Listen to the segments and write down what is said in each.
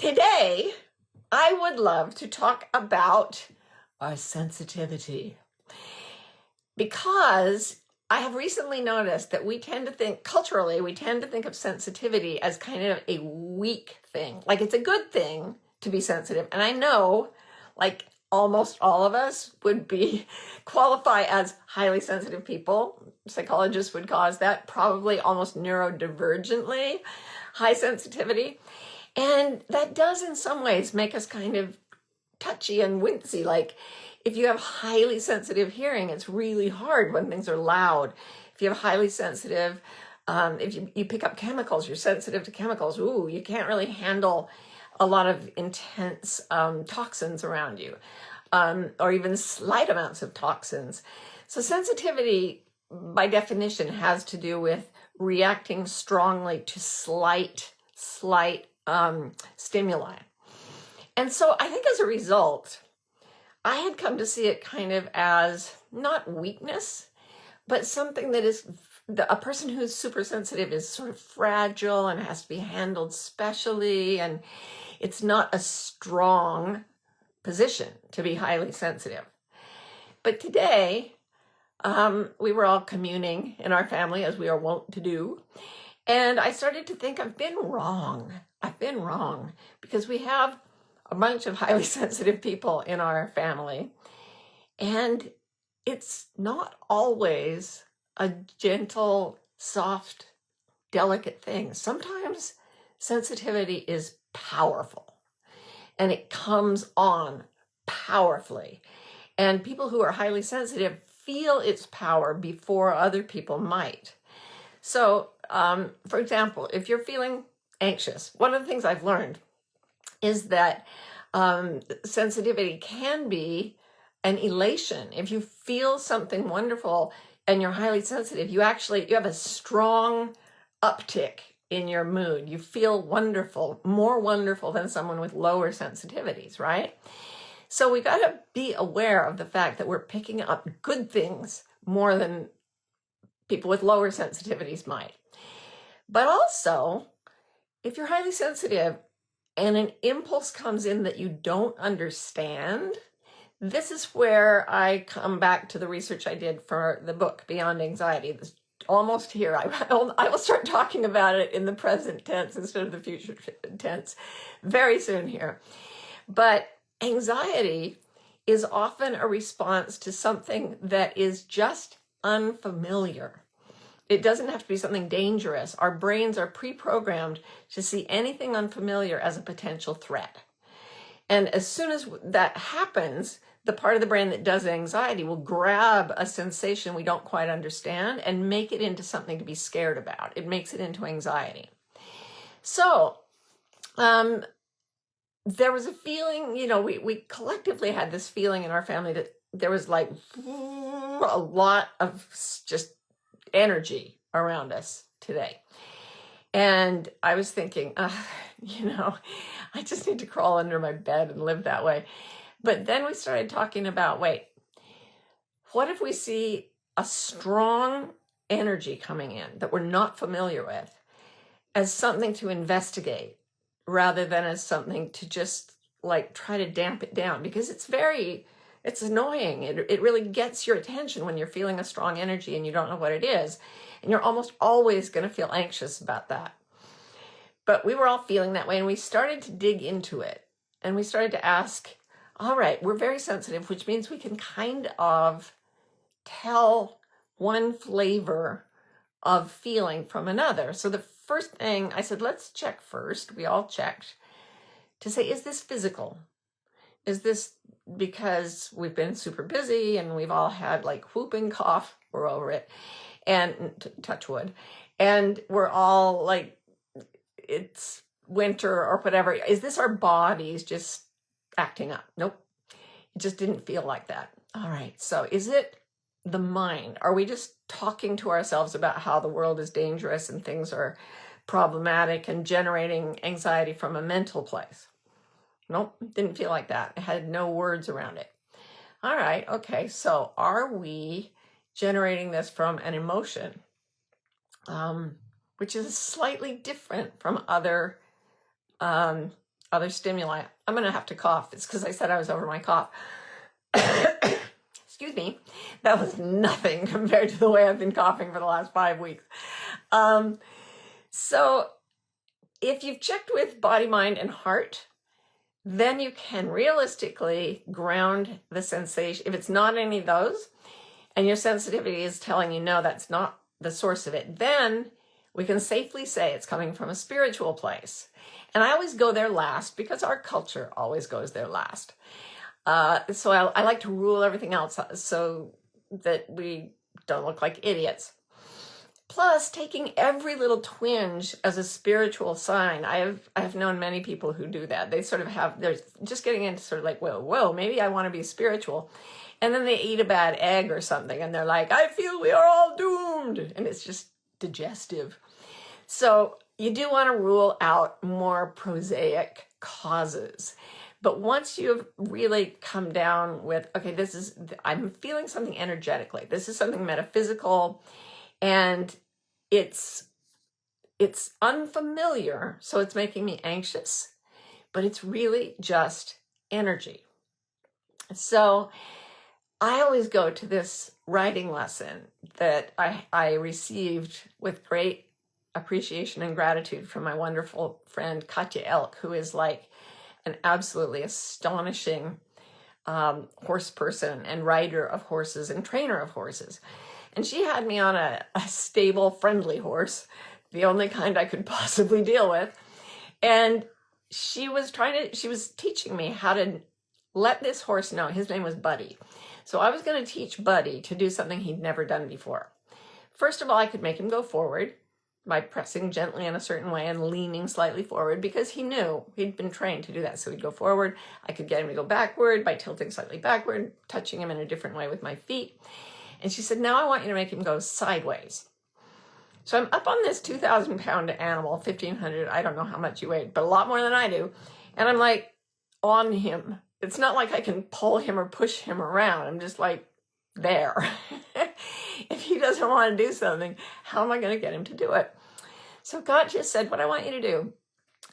Today, I would love to talk about our sensitivity, because I have recently noticed that we tend to think, culturally, we tend to think of sensitivity as kind of a weak thing. Like, it's a good thing to be sensitive. And I know, like, almost all of us would qualify as highly sensitive people. Psychologists would cause that probably almost neurodivergently high sensitivity. And that does in some ways make us kind of touchy and wincy. Like, if you have highly sensitive hearing, it's really hard when things are loud. If you have highly sensitive, if you pick up chemicals, you're sensitive to chemicals. Ooh, you can't really handle a lot of intense toxins around you, or even slight amounts of toxins. So sensitivity, by definition, has to do with reacting strongly to slight stimuli. And so I think as a result, I had come to see it kind of as not weakness, but something that is, a person who's super sensitive is sort of fragile and has to be handled specially, and it's not a strong position to be highly sensitive. But today, we were all communing in our family, as we are wont to do, and I started to think, I've been wrong, because we have a bunch of highly sensitive people in our family, and it's not always a gentle, soft, delicate thing. Sometimes sensitivity is powerful, and it comes on powerfully. And people who are highly sensitive feel its power before other people might. So, for example, if you're feeling anxious, one of the things I've learned is that sensitivity can be an elation. If you feel something wonderful and you're highly sensitive, you have a strong uptick in your mood. You feel wonderful, more wonderful than someone with lower sensitivities, right? So we got to be aware of the fact that we're picking up good things more than people with lower sensitivities might. But also, if you're highly sensitive and an impulse comes in that you don't understand, this is where I come back to the research I did for the book, Beyond Anxiety. This almost here. I will start talking about it in the present tense instead of the future tense very soon here. But anxiety is often a response to something that is just unfamiliar. It doesn't have to be something dangerous. Our brains are pre-programmed to see anything unfamiliar as a potential threat. And as soon as that happens, the part of the brain that does anxiety will grab a sensation we don't quite understand and make it into something to be scared about. It makes it into anxiety. So, there was a feeling, we collectively had this feeling in our family that there was like a lot of just energy around us today. And I was thinking, I just need to crawl under my bed and live that way. But then we started talking about, wait, what if we see a strong energy coming in that we're not familiar with as something to investigate rather than as something to just like try to damp it down? Because it's annoying. It really gets your attention when you're feeling a strong energy and you don't know what it is. And you're almost always going to feel anxious about that. But we were all feeling that way, and we started to dig into it. And we started to ask, all right, we're very sensitive, which means we can kind of tell one flavor of feeling from another. So the first thing I said, let's check first. We all checked to say, is this physical? Is this because we've been super busy and we've all had like whooping cough, we're over it, and touch wood, and we're all like, it's winter or whatever. Is this our bodies just acting up? Nope. It just didn't feel like that. All right. So is it the mind? Are we just talking to ourselves about how the world is dangerous and things are problematic and generating anxiety from a mental place? Nope, didn't feel like that. It had no words around it. All right, okay, so are we generating this from an emotion, which is slightly different from other other stimuli. I'm going to have to cough. It's because I said I was over my cough. Excuse me. That was nothing compared to the way I've been coughing for the last 5 weeks. So if you've checked with body, mind, and heart, then you can realistically ground the sensation. If it's not any of those, and your sensitivity is telling you, no, that's not the source of it, then we can safely say it's coming from a spiritual place. And I always go there last because our culture always goes there last. So I like to rule everything else so that we don't look like idiots. Plus, taking every little twinge as a spiritual sign. I've known many people who do that. They sort of have, they're just getting into sort of like, whoa, maybe I want to be spiritual. And then they eat a bad egg or something and they're like, I feel we are all doomed. And it's just digestive. So you do want to rule out more prosaic causes. But once you've really come down with, okay, I'm feeling something energetically. This is something metaphysical, and it's unfamiliar, so it's making me anxious, but it's really just energy. So I always go to this writing lesson that I received with great appreciation and gratitude from my wonderful friend Katya Elk, who is like an absolutely astonishing horse person and rider of horses and trainer of horses. And she had me on a stable, friendly horse, the only kind I could possibly deal with. And she was teaching me how to let this horse know. His name was Buddy. So I was going to teach Buddy to do something he'd never done before. First of all, I could make him go forward by pressing gently in a certain way and leaning slightly forward, because he knew he'd been trained to do that. So he'd go forward. I could get him to go backward by tilting slightly backward, touching him in a different way with my feet. And she said, now I want you to make him go sideways. So I'm up on this 2,000-pound animal, 1,500, I don't know how much he weighed, but a lot more than I do. And I'm like on him. It's not like I can pull him or push him around. I'm just like there. If he doesn't want to do something, how am I going to get him to do it? So God just said, what I want you to do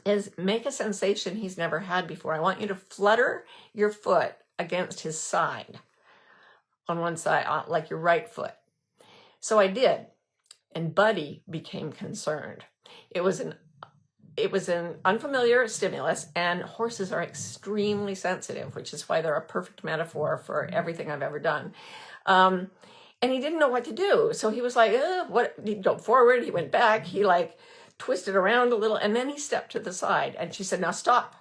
is make a sensation he's never had before. I want you to flutter your foot against his side on one side, like your right foot. So I did, and Buddy became concerned. It was an unfamiliar stimulus, and horses are extremely sensitive, which is why they're a perfect metaphor for everything I've ever done. And he didn't know what to do. So he was like, what? He'd go forward. He went back. He like twisted around a little, and then he stepped to the side. And she said, now stop.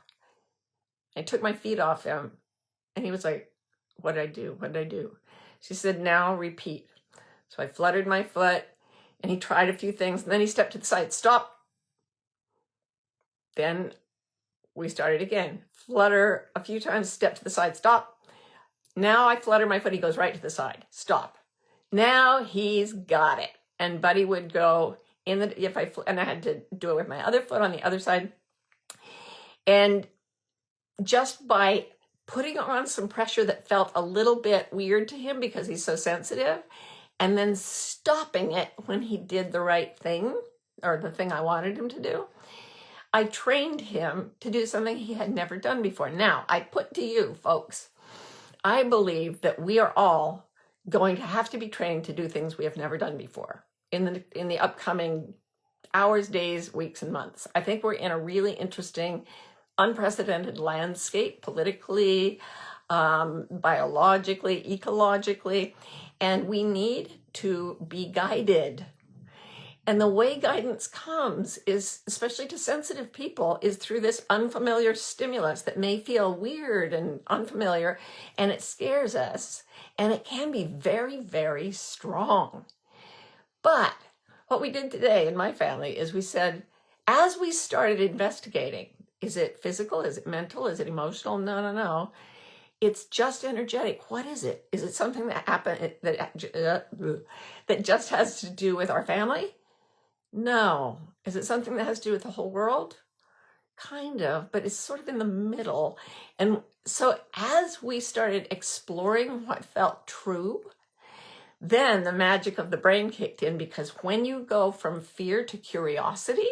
I took my feet off him, and he was like, what did I do? What did I do? She said, now repeat. So I fluttered my foot, and he tried a few things, and then he stepped to the side. Stop. Then we started again. Flutter a few times, step to the side, stop. Now I flutter my foot, he goes right to the side, stop. Now he's got it. And Buddy would go in and I had to do it with my other foot on the other side. And just by putting on some pressure that felt a little bit weird to him because he's so sensitive, and then stopping it when he did the right thing, or the thing I wanted him to do, I trained him to do something he had never done before. Now, I put to you, folks, I believe that we are all going to have to be trained to do things we have never done before in the upcoming hours, days, weeks, and months. I think we're in a really interesting, unprecedented landscape, politically, biologically, ecologically, and we need to be guided. And the way guidance comes is, especially to sensitive people, is through this unfamiliar stimulus that may feel weird and unfamiliar, and it scares us, and it can be very, very strong. But what we did today in my family is we said, as we started investigating, is it physical? Is it mental? Is it emotional? No. It's just energetic. What is it? Is it something that happened that just has to do with our family? No. Is it something that has to do with the whole world? Kind of, but it's sort of in the middle. And so as we started exploring what felt true, then the magic of the brain kicked in, because when you go from fear to curiosity,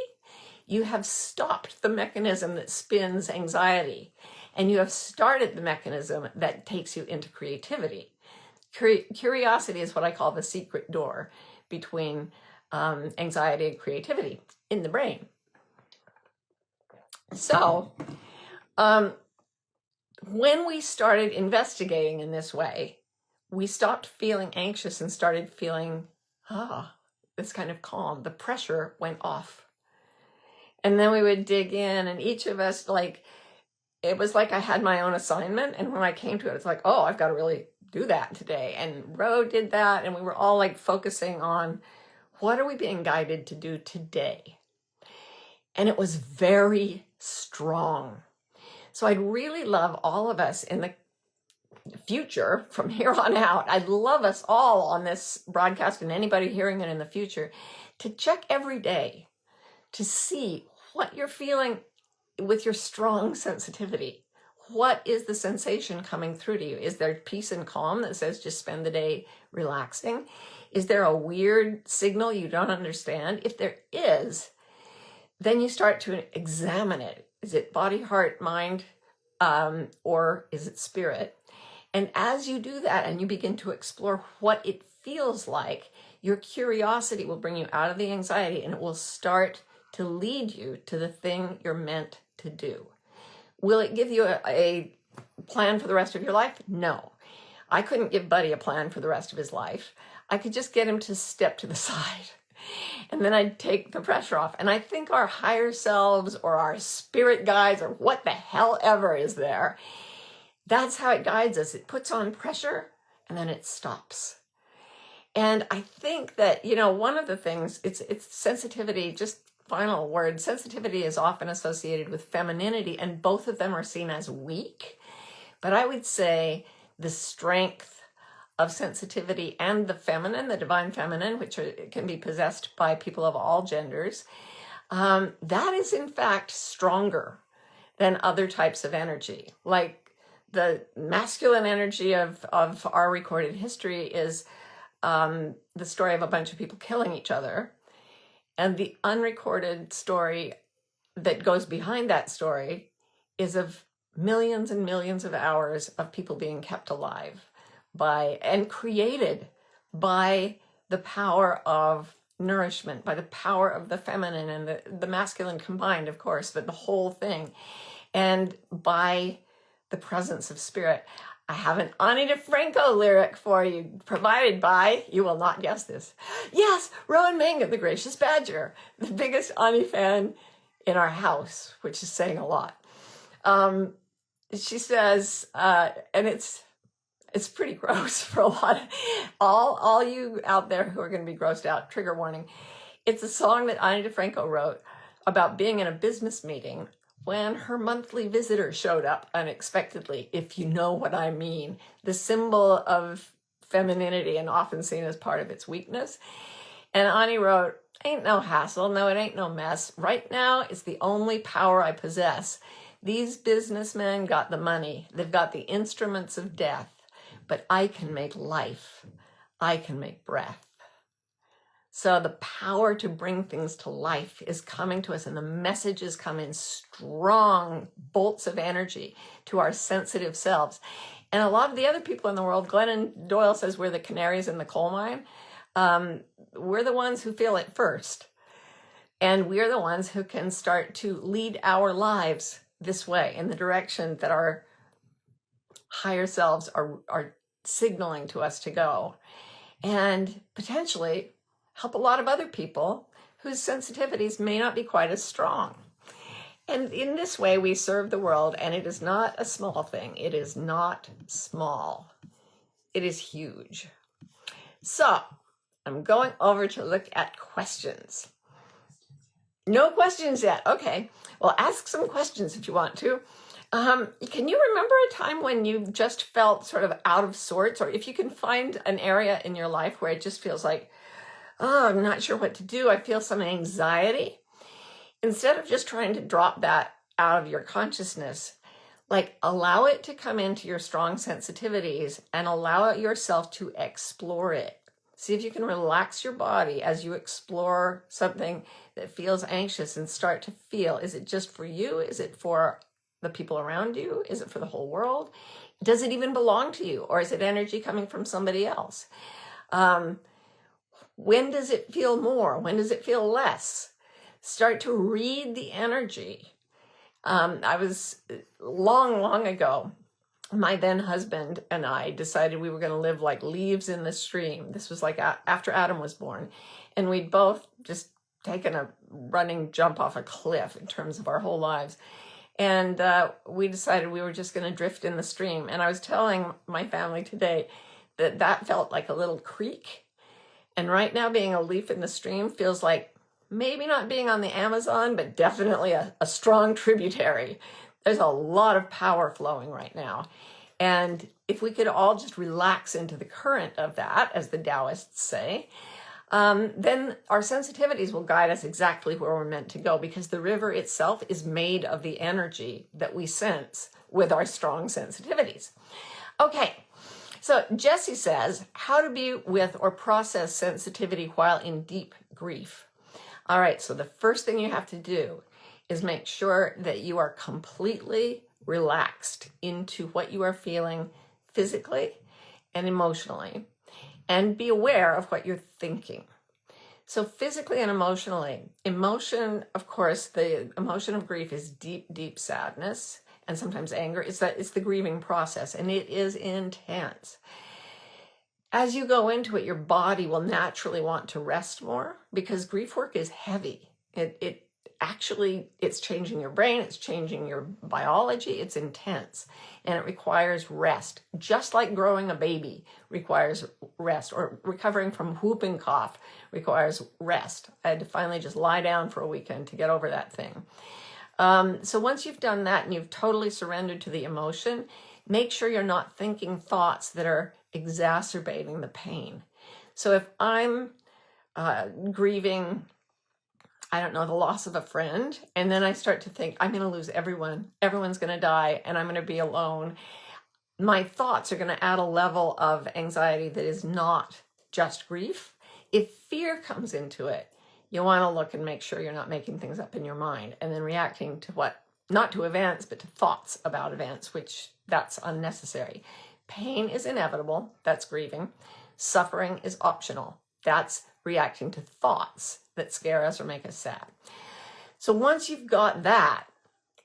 you have stopped the mechanism that spins anxiety, and you have started the mechanism that takes you into creativity. Curiosity is what I call the secret door between anxiety and creativity in the brain. So when we started investigating in this way, we stopped feeling anxious and started feeling, this kind of calm. The pressure went off. And then we would dig in, and each of us, like, it was like I had my own assignment. And when I came to it, it's like, oh, I've got to really do that today. And Ro did that. And we were all like focusing on what are we being guided to do today? And it was very strong. So I'd really love all of us in the future from here on out. I'd love us all on this broadcast and anybody hearing it in the future to check every day to see what you're feeling with your strong sensitivity. What is the sensation coming through to you? Is there peace and calm that says just spend the day relaxing? Is there a weird signal you don't understand? If there is, then you start to examine it. Is it body, heart, mind, or is it spirit? And as you do that and you begin to explore what it feels like, your curiosity will bring you out of the anxiety, and it will start to lead you to the thing you're meant to do. Will it give you a plan for the rest of your life? No. I couldn't give Buddy a plan for the rest of his life. I could just get him to step to the side, and then I'd take the pressure off. And I think our higher selves or our spirit guides or what the hell ever is there, that's how it guides us. It puts on pressure and then it stops. And I think that, one of the things, it's sensitivity, just final word, sensitivity is often associated with femininity, and both of them are seen as weak. But I would say the strength of sensitivity and the feminine, the divine feminine, which can be possessed by people of all genders, that is in fact stronger than other types of energy. Like the masculine energy of our recorded history is the story of a bunch of people killing each other. And the unrecorded story that goes behind that story is of millions and millions of hours of people being kept alive by and created by the power of nourishment, by the power of the feminine and the masculine combined, of course, but the whole thing, and by the presence of spirit. I have an Ani DeFranco lyric for you, provided by, you will not guess this, yes, Rowan Manga, the Gracious Badger, the biggest Ani fan in our house, which is saying a lot. She says, and it's pretty gross for a lot of, all you out there who are going to be grossed out, trigger warning. It's a song that Ani DeFranco wrote about being in a business meeting when her monthly visitor showed up unexpectedly, if you know what I mean. The symbol of femininity and often seen as part of its weakness. And Ani wrote, ain't no hassle, no, it ain't no mess. Right now, it's the only power I possess. These businessmen got the money. They've got the instruments of death. But I can make life. I can make breath. So the power to bring things to life is coming to us, and the messages come in strong bolts of energy to our sensitive selves. And a lot of the other people in the world, Glennon Doyle says we're the canaries in the coal mine. We're the ones who feel it first. And we're the ones who can start to lead our lives this way, in the direction that our higher selves are signaling to us to go. And potentially help a lot of other people whose sensitivities may not be quite as strong. And in this way, we serve the world, and it is not a small thing. It is not small. It is huge. So I'm going over to look at questions. No questions yet. Okay. Well, ask some questions if you want to. Can you remember a time when you just felt sort of out of sorts, or if you can find an area in your life where it just feels like, oh, I'm not sure what to do. I feel some anxiety. Instead of just trying to drop that out of your consciousness, like allow it to come into your strong sensitivities and allow yourself to explore it. See if you can relax your body as you explore something that feels anxious and start to feel, is it just for you? Is it for the people around you? Is it for the whole world? Does it even belong to you? Or is it energy coming from somebody else? When does it feel more? When does it feel less? Start to read the energy. I was long ago, my then husband and I decided we were going to live like leaves in the stream. This was like after Adam was born. And we'd both just taken a running jump off a cliff in terms of our whole lives. And we decided we were just going to drift in the stream. And I was telling my family today that that felt like a little creek. And right now being a leaf in the stream feels like maybe not being on the Amazon, but definitely a strong tributary. There's a lot of power flowing right now. And if we could all just relax into the current of that, as the Taoists say, then our sensitivities will guide us exactly where we're meant to go, because the river itself is made of the energy that we sense with our strong sensitivities. Okay, so Jessie says, how to be with or process sensitivity while in deep grief. All right, so the first thing you have to do is make sure that you are completely relaxed into what you are feeling physically and emotionally, and be aware of what you're thinking. So physically and emotionally, emotion, of course, the emotion of grief is deep sadness and sometimes anger. It's the grieving process, and it is intense. As you go into it, your body will naturally want to rest more, because grief work is heavy. It's changing your brain, it's changing your biology, it's intense, and it requires rest. Just like growing a baby requires rest, or recovering from whooping cough requires rest. I had to finally just lie down for a weekend to get over that thing. So once you've done that and you've totally surrendered to the emotion, make sure you're not thinking thoughts that are exacerbating the pain. So if I'm grieving, I don't know, the loss of a friend, and then I start to think, I'm going to lose everyone, everyone's going to die, and I'm going to be alone, my thoughts are going to add a level of anxiety that is not just grief. If fear comes into it, you want to look and make sure you're not making things up in your mind and then reacting to what, not to events, but to thoughts about events, which that's unnecessary. Pain is inevitable, that's grieving. Suffering is optional, that's reacting to thoughts that scare us or make us sad. So once you've got that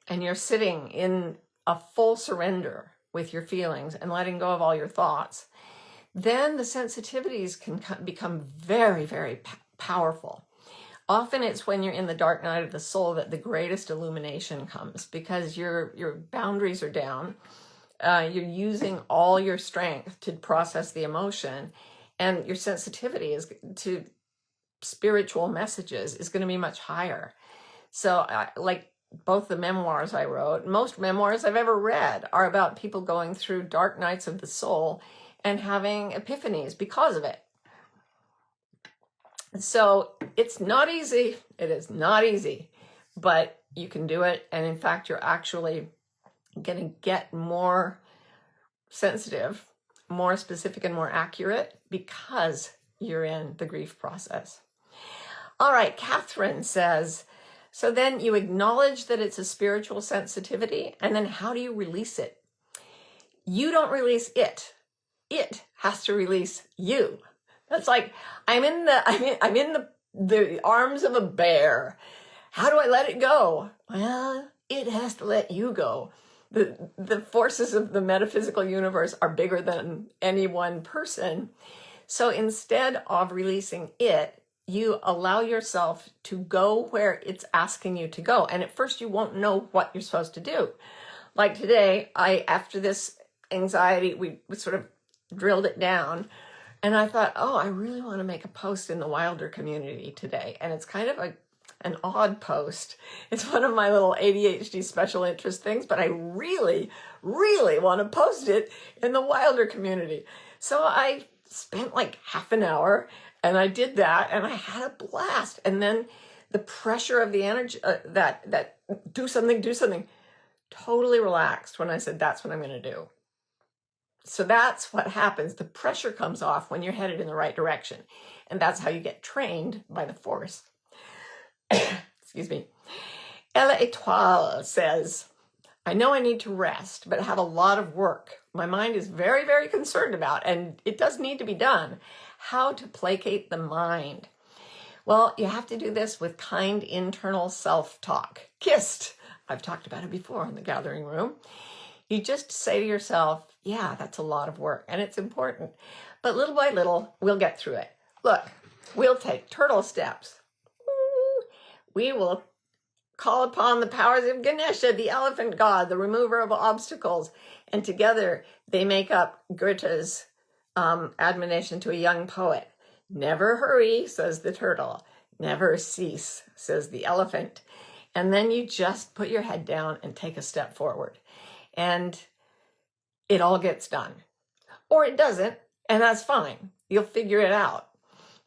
and you're sitting in a full surrender with your feelings and letting go of all your thoughts, then the sensitivities can become very powerful. Often it's when you're in the dark night of the soul that the greatest illumination comes, because your boundaries are down. You're using all your strength to process the emotion, and your sensitivity is to spiritual messages is going to be much higher. So like both the memoirs I wrote, most memoirs I've ever read are about people going through dark nights of the soul and having epiphanies because of it. So it's not easy. It is not easy, but you can do it. And in fact, you're actually going to get more sensitive, more specific, and more accurate because you're in the grief process. All right, Catherine says, so then you acknowledge that it's a spiritual sensitivity, and then how do you release it? You don't release it. It has to release you. That's like, I'm in the arms of a bear. How do I let it go? Well, it has to let you go. The forces of the metaphysical universe are bigger than any one person. So instead of releasing it, you allow yourself to go where it's asking you to go. And at first you won't know what you're supposed to do. Like today, after this anxiety, we sort of drilled it down. And I thought, oh, I really want to make a post in the Wilder community today. And it's kind of an odd post. It's one of my little ADHD special interest things, but I really want to post it in the Wilder community. So I spent like half an hour and I did that and I had a blast. And then the pressure of the energy, that do something, totally relaxed when I said, that's what I'm going to do. So that's what happens. The pressure comes off when you're headed in the right direction. And that's how you get trained by the force. Excuse me. Ella Etoile says, I know I need to rest, but have a lot of work my mind is very, very concerned about, and it does need to be done. How to placate the mind. Well, you have to do this with kind internal self-talk. KISSed. I've talked about it before in the gathering room. You just say to yourself, yeah, that's a lot of work and it's important. But little by little, we'll get through it. Look, we'll take turtle steps. We will call upon the powers of Ganesha, the elephant god, the remover of obstacles. And together they make up Goethe's admonition to a young poet. Never hurry, says the turtle. Never cease, says the elephant. And then you just put your head down and take a step forward. And it all gets done. Or it doesn't, and that's fine. You'll figure it out.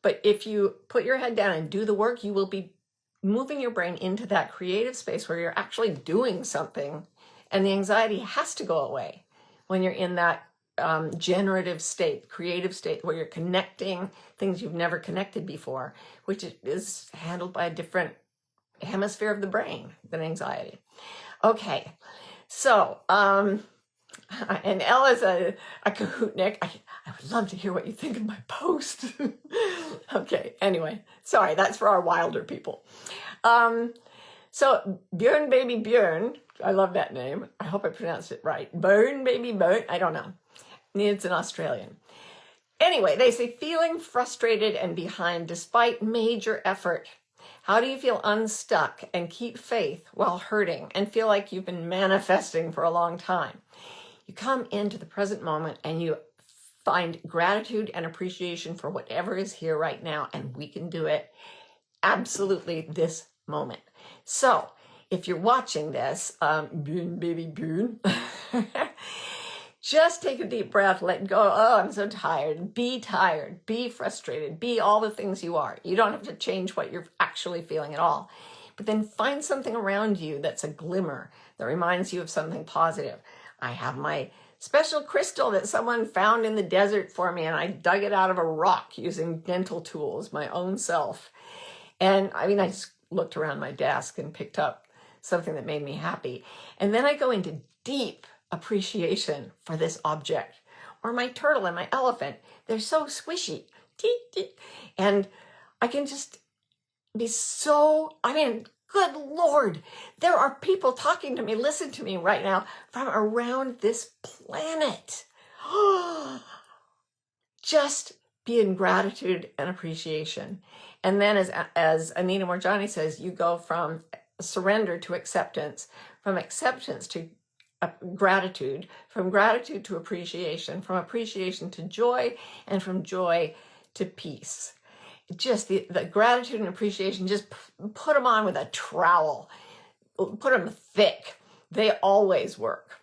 But if you put your head down and do the work, you will be moving your brain into that creative space where you're actually doing something, and the anxiety has to go away when you're in that generative state, creative state, where you're connecting things you've never connected before, which is handled by a different hemisphere of the brain than anxiety. Okay, so, and Ella's a Kahootnik. I would love to hear what you think of my post. Okay, anyway, sorry, that's for our wilder people. So Björn Baby Björn, I love that name. I hope I pronounced it right. Björn Baby Björn, I don't know. It's an Australian. Anyway, they say feeling frustrated and behind despite major effort. How do you feel unstuck and keep faith while hurting and feel like you've been manifesting for a long time? You come into the present moment and you find gratitude and appreciation for whatever is here right now, and we can do it absolutely this moment. So if you're watching this, Boon, baby Boon, just take a deep breath, let go. Oh, I'm so tired. Be tired, be frustrated, be all the things you are. You don't have to change what you're actually feeling at all. But then find something around you that's a glimmer that reminds you of something positive. I have my special crystal that someone found in the desert for me, and I dug it out of a rock using dental tools, my own self. And I mean, I just looked around my desk and picked up something that made me happy. And then I go into deep appreciation for this object, or my turtle and my elephant. They're so squishy. And I can just be so, I mean, good Lord, there are people talking to me, listen to me right now from around this planet. Just be in gratitude and appreciation. And then as Anita Morjani says, you go from surrender to acceptance, from acceptance to gratitude, from gratitude to appreciation, from appreciation to joy, and from joy to peace. Just the gratitude and appreciation, just put them on with a trowel, put them thick. They always work.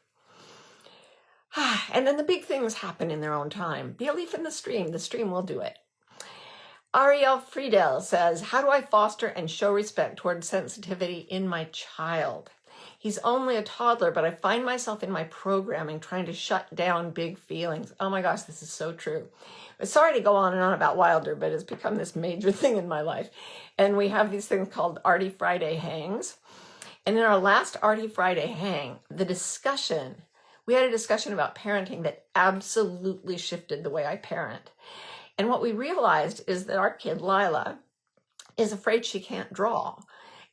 And then the big things happen in their own time. Be a leaf in the stream will do it. Ariel Friedel says, how do I foster and show respect toward sensitivity in my child? He's only a toddler, but I find myself in my programming trying to shut down big feelings. Oh my gosh, this is so true. I'm sorry to go on and on about Wilder, but it's become this major thing in my life. And we have these things called Artie Friday hangs. And in our last Artie Friday hang, we had a discussion about parenting that absolutely shifted the way I parent. And what we realized is that our kid, Lila, is afraid she can't draw.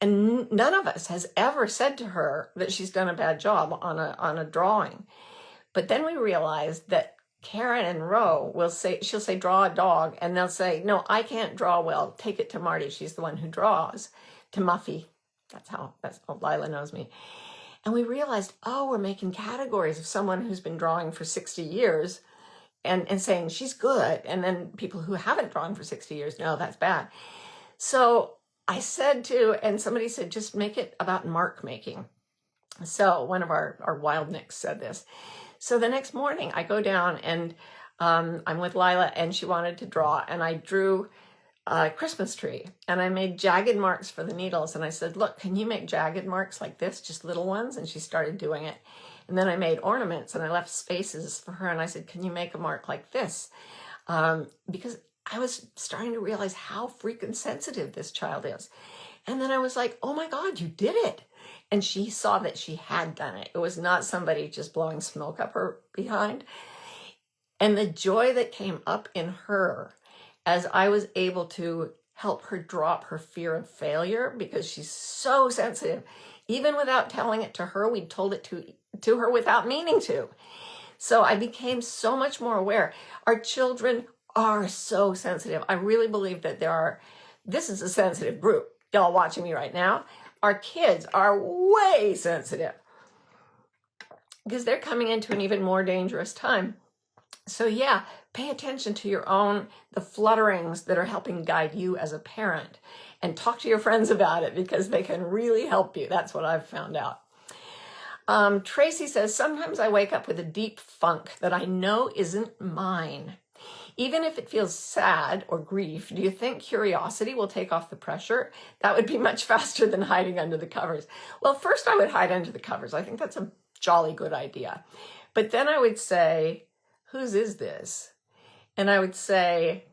And none of us has ever said to her that she's done a bad job on a drawing. But then we realized that Karen and Ro she'll say, draw a dog. And they'll say, no, I can't draw well. Take it to Marty. She's the one who draws. To Muffy. That's how Lila knows me. And we realized, we're making categories of someone who's been drawing for 60 years and saying she's good. And then people who haven't drawn for 60 years, no, that's bad. So I said and somebody said, just make it about mark making. So one of our wild nicks said this. So the next morning I go down and I'm with Lila and she wanted to draw, and I drew a Christmas tree and I made jagged marks for the needles. And I said, look, can you make jagged marks like this, just little ones? And she started doing it. And then I made ornaments and I left spaces for her. And I said, can you make a mark like this? Because I was starting to realize how freaking sensitive this child is. And then I was like, oh my God, you did it. And she saw that she had done it. It was not somebody just blowing smoke up her behind. And the joy that came up in her as I was able to help her drop her fear of failure, because she's so sensitive. Even without telling it to her, we told it to her without meaning to. So I became so much more aware. Our children are so sensitive. I really believe that this is a sensitive group. Y'all watching me right now. Our kids are way sensitive because they're coming into an even more dangerous time. So yeah, pay attention to the flutterings that are helping guide you as a parent, and talk to your friends about it because they can really help you. That's what I've found out. Tracy says, sometimes I wake up with a deep funk that I know isn't mine. Even if it feels sad or grief, do you think curiosity will take off the pressure? That would be much faster than hiding under the covers. Well, first I would hide under the covers. I think that's a jolly good idea. But then I would say, whose is this? And I would say,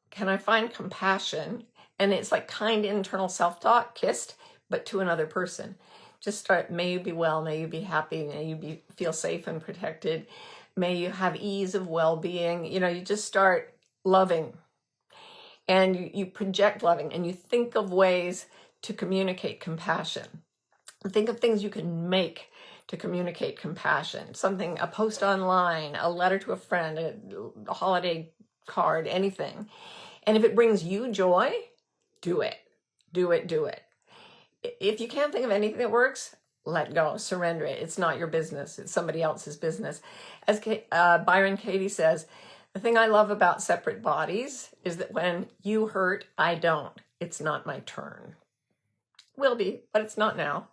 can I find compassion? And it's like kind internal self-talk, kissed, but to another person. Just start, may you be well, may you be happy, may you feel safe and protected. May you have ease of well-being. You just start loving, and you project loving, and you think of ways to communicate compassion. Think of things you can make to communicate compassion. A post online, a letter to a friend, a holiday card, anything. And if it brings you joy, do it. Do it, do it. If you can't think of anything that works, let go, surrender it. It's not your business. It's somebody else's business. As Byron Katie says, the thing I love about separate bodies is that when you hurt, I don't. It's not my turn. Will be, but it's not now.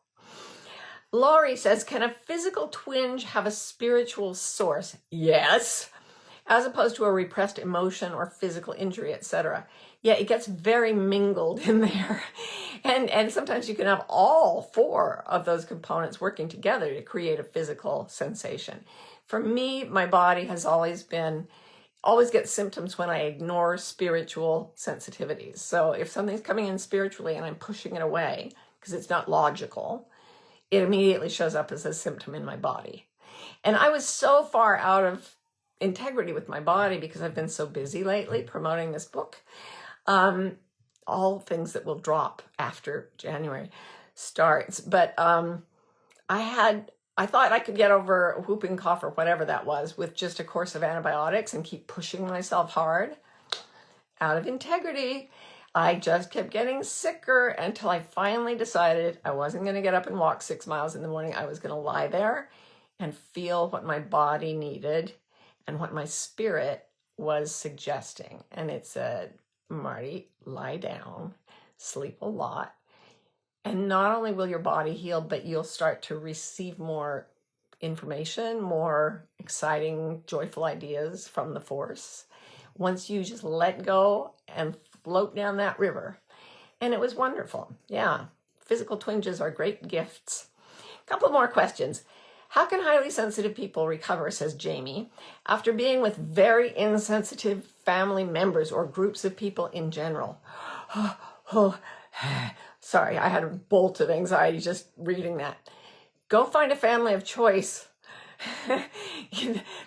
Laurie says, can a physical twinge have a spiritual source? Yes. As opposed to a repressed emotion or physical injury, etc. Yeah, it gets very mingled in there. And sometimes you can have all four of those components working together to create a physical sensation. For me, my body has always gets symptoms when I ignore spiritual sensitivities. So if something's coming in spiritually and I'm pushing it away because it's not logical, it immediately shows up as a symptom in my body. And I was so far out of integrity with my body because I've been so busy lately promoting this book. All things that will drop after January starts. But I thought I could get over whooping cough or whatever that was with just a course of antibiotics and keep pushing myself hard. Out of integrity, I just kept getting sicker until I finally decided I wasn't going to get up and walk 6 miles in the morning. I was going to lie there and feel what my body needed and what my spirit was suggesting. And it said, Marty, lie down, sleep a lot. And not only will your body heal, but you'll start to receive more information, more exciting, joyful ideas from the force once you just let go and float down that river. And it was wonderful. Yeah, physical twinges are great gifts. A couple more questions. How can highly sensitive people recover, says Jamie, after being with very insensitive family members or groups of people in general? Sorry, I had a bolt of anxiety just reading that. Go find a family of choice.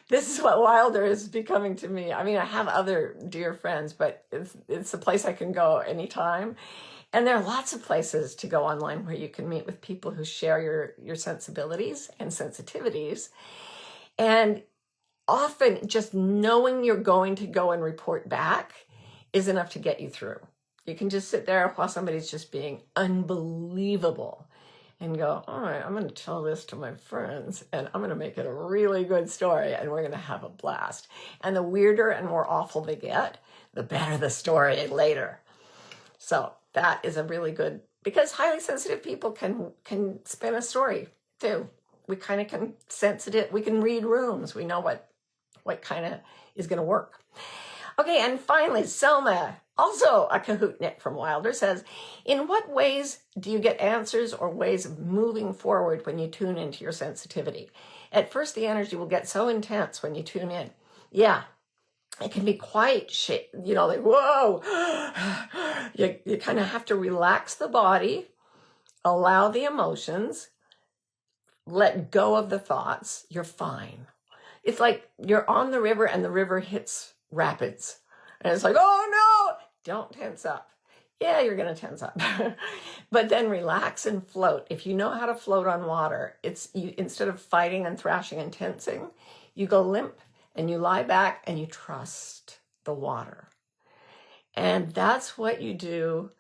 This is what Wilder is becoming to me. I mean, I have other dear friends, but it's a place I can go anytime. And there are lots of places to go online where you can meet with people who share your sensibilities and sensitivities. And often just knowing you're going to go and report back is enough to get you through. You can just sit there while somebody's just being unbelievable and go, all right, I'm going to tell this to my friends and I'm going to make it a really good story and we're going to have a blast. And the weirder and more awful they get, the better the story later. So that is a really good, because highly sensitive people can spin a story too. We kind of can sense it. We can read rooms. We know what kind of is going to work. Okay, and finally, Selma Also, a Kahootnik from Wilder says, in what ways do you get answers or ways of moving forward when you tune into your sensitivity? At first, the energy will get so intense when you tune in. Yeah, it can be quite, like, whoa. You kind of have to relax the body, allow the emotions, let go of the thoughts. You're fine. It's like you're on the river and the river hits rapids. And it's like, oh no, don't tense up. Yeah, you're going to tense up. But then relax and float. If you know how to float on water, instead of fighting and thrashing and tensing, you go limp and you lie back and you trust the water. And that's what you do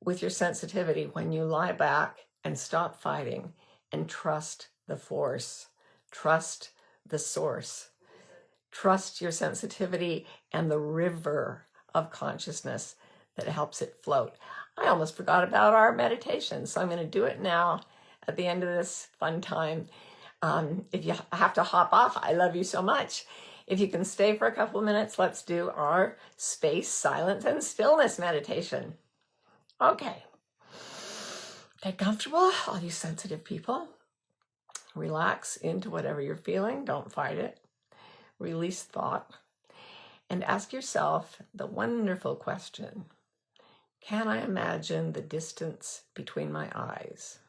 with your sensitivity when you lie back and stop fighting and trust the force, trust the source, trust your sensitivity and the river of consciousness that helps it float. I almost forgot about our meditation, so I'm going to do it now at the end of this fun time. If you have to hop off, I love you so much. If you can stay for a couple of minutes, let's do our space, silence, and stillness meditation. Okay. Get comfortable, all you sensitive people. Relax into whatever you're feeling. Don't fight it. Release thought. And ask yourself the wonderful question, can I imagine the distance between my eyes?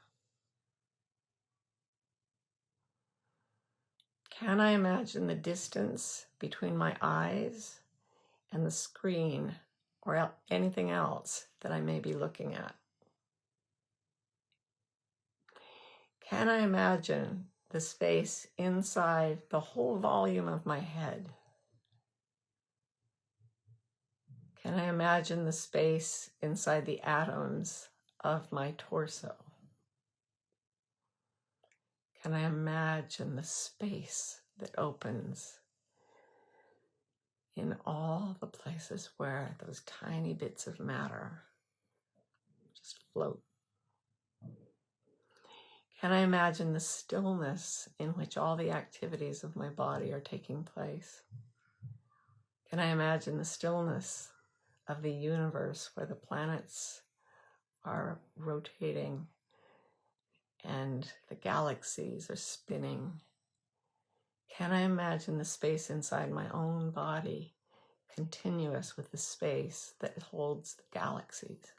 Can I imagine the distance between my eyes and the screen or anything else that I may be looking at? Can I imagine the space inside the whole volume of my head? Can I imagine the space inside the atoms of my torso? Can I imagine the space that opens in all the places where those tiny bits of matter just float? Can I imagine the stillness in which all the activities of my body are taking place? Can I imagine the stillness of the universe where the planets are rotating and the galaxies are spinning? Can I imagine the space inside my own body continuous with the space that holds the galaxies?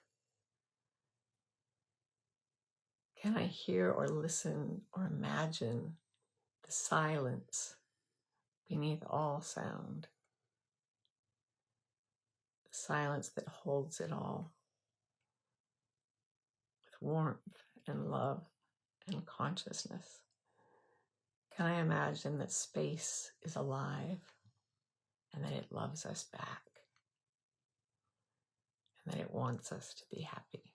Can I hear or listen or imagine the silence beneath all sound? The silence that holds it all with warmth and love and consciousness. Can I imagine that space is alive and that it loves us back and that it wants us to be happy?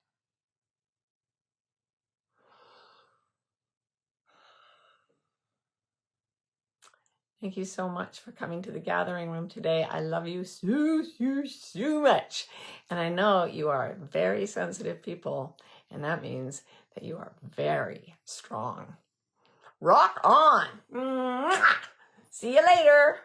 Thank you so much for coming to the gathering room today. I love you so much. And I know you are very sensitive people, and that means that you are very strong. Rock on. Mwah! See you later.